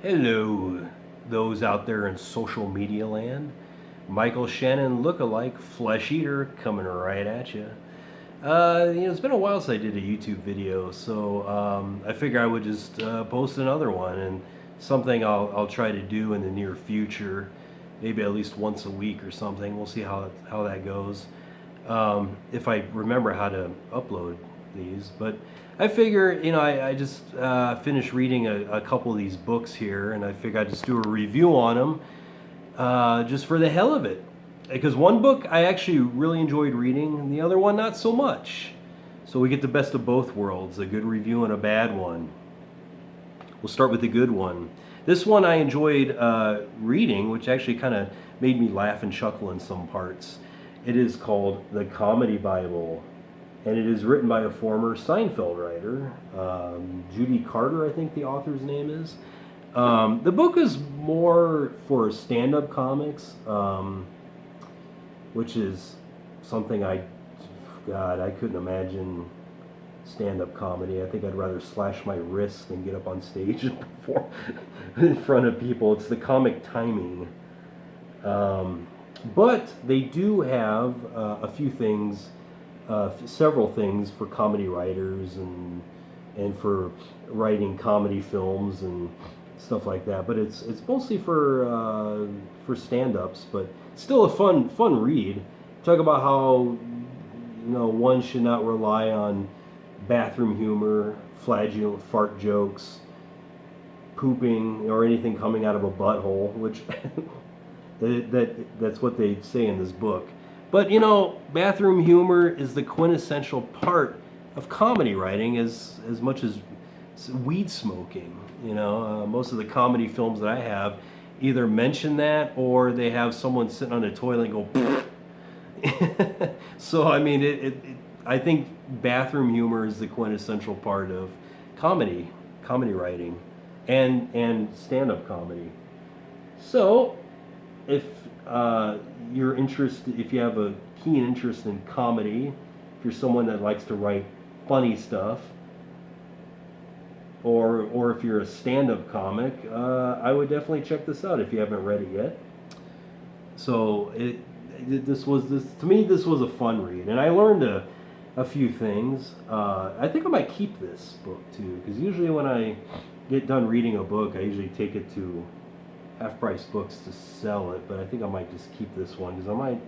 Hello, those out there in social media land. Michael Shannon look-alike, Flesheater, coming right at you. It's been a while since I did a YouTube video, so I figure I would just post another one, and something I'll try to do in the near future, maybe at least once a week or something. We'll see how that goes. If I remember how to upload these, but I figure, I just finished reading a couple of these books here, and I figure I'd just do a review on them, just for the hell of it. Because one book I actually really enjoyed reading, and the other one not so much. So we get the best of both worlds, a good review and a bad one. We'll start with the good one. This one I enjoyed reading, which actually kind of made me laugh and chuckle in some parts. It is called The Comedy Bible, and it is written by a former Seinfeld writer, Judy Carter, I think the author's name is. The book is more for stand-up comics, which is something I couldn't imagine stand-up comedy. I think I'd rather slash my wrists than get up on stage and perform in front of people. It's the comic timing. But they do have a few things, several things for comedy writers and for writing comedy films and stuff like that. But it's mostly for stand-ups, but still a fun read. Talk about how one should not rely on bathroom humor, flagellant fart jokes, pooping, or anything coming out of a butthole, which that's what they say in this book. But bathroom humor is the quintessential part of comedy writing as much as weed smoking. Most of the comedy films that I have either mention that or they have someone sitting on a toilet and go. So I mean, I think bathroom humor is the quintessential part of comedy writing, and stand-up comedy. So, if you're interested, if you have a keen interest in comedy, if you're someone that likes to write funny stuff, or if you're a stand-up comic, I would definitely check this out if you haven't read it yet. So this was a fun read, and I learned a few things. I think I might keep this book too, because usually when I get done reading a book, I usually take it to half-price books to sell it. But I think I might just keep this one because I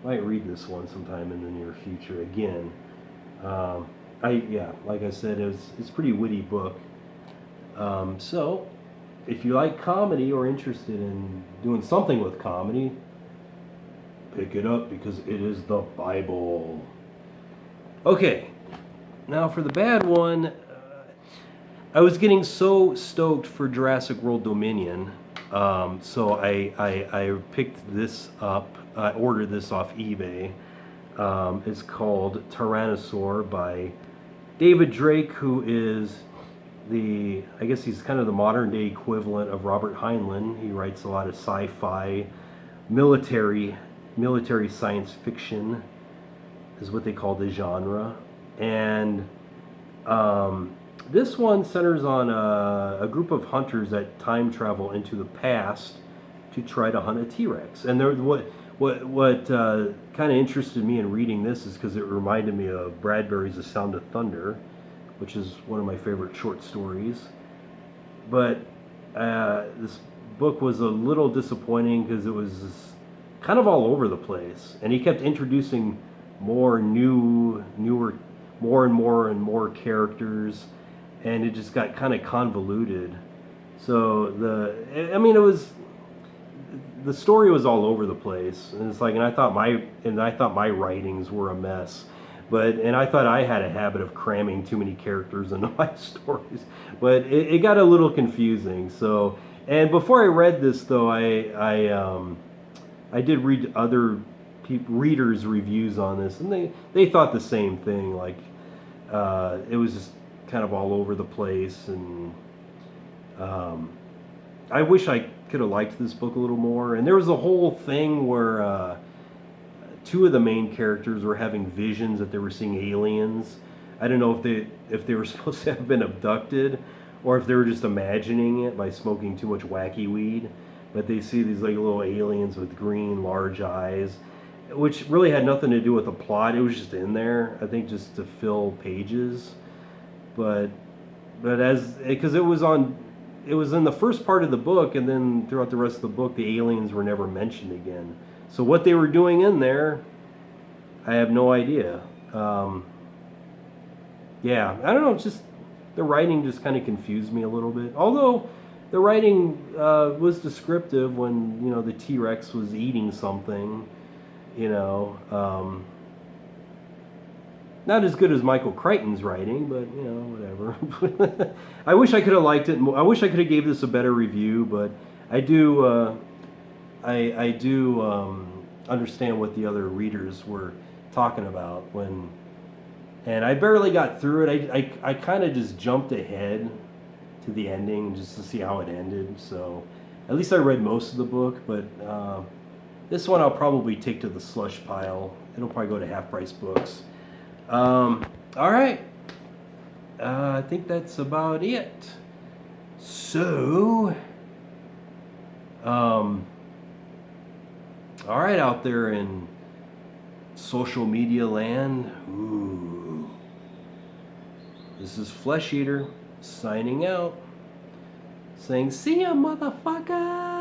might read this one sometime in the near future again. Like I said, it's a pretty witty book. So if you like comedy or interested in doing something with comedy, pick it up because it is the Bible. Okay, now for the bad one. I was getting so stoked for Jurassic World Dominion, so I picked this up. I ordered this off eBay. It's called Tyrannosaur by David Drake, who is I guess he's kind of the modern day equivalent of Robert Heinlein. He writes a lot of sci-fi, military science fiction is what they call the genre. And this one centers on a group of hunters that time travel into the past to try to hunt a T-Rex. And what kind of interested me in reading this is because it reminded me of Bradbury's The Sound of Thunder, which is one of my favorite short stories. But this book was a little disappointing because it was kind of all over the place, and he kept introducing more more characters, and it just got kind of convoluted. So the story was all over the place, and it's like, and I thought my writings were a mess. And I thought I had a habit of cramming too many characters into my stories, but it got a little confusing. So, and before I read this, though, I did read other readers' reviews on this, and they thought the same thing. Like it was just kind of all over the place, and I wish I could have liked this book a little more. And there was a whole thing where two of the main characters were having visions that they were seeing aliens. I don't know if they were supposed to have been abducted, or if they were just imagining it by smoking too much wacky weed. But they see these like little aliens with green large eyes, which really had nothing to do with the plot. It was just in there, I think, just to fill pages. But as because it was in the first part of the book, and then throughout the rest of the book, the aliens were never mentioned again. So what they were doing in there, I have no idea. Yeah, I don't know. It's just the writing just kind of confused me a little bit. Although the writing was descriptive when the T-Rex was eating something. You know, not as good as Michael Crichton's writing, but whatever. I wish I could have liked it more. I wish I could have gave this a better review, but I do. I do understand what the other readers were talking about when, and I barely got through it. I kind of just jumped ahead to the ending just to see how it ended. So at least I read most of the book, but this one I'll probably take to the slush pile. It'll probably go to Half Price Books. All right. I think that's about it. So, all right, out there in social media land. Ooh. This is Flesheater signing out, saying, "See ya, motherfucker."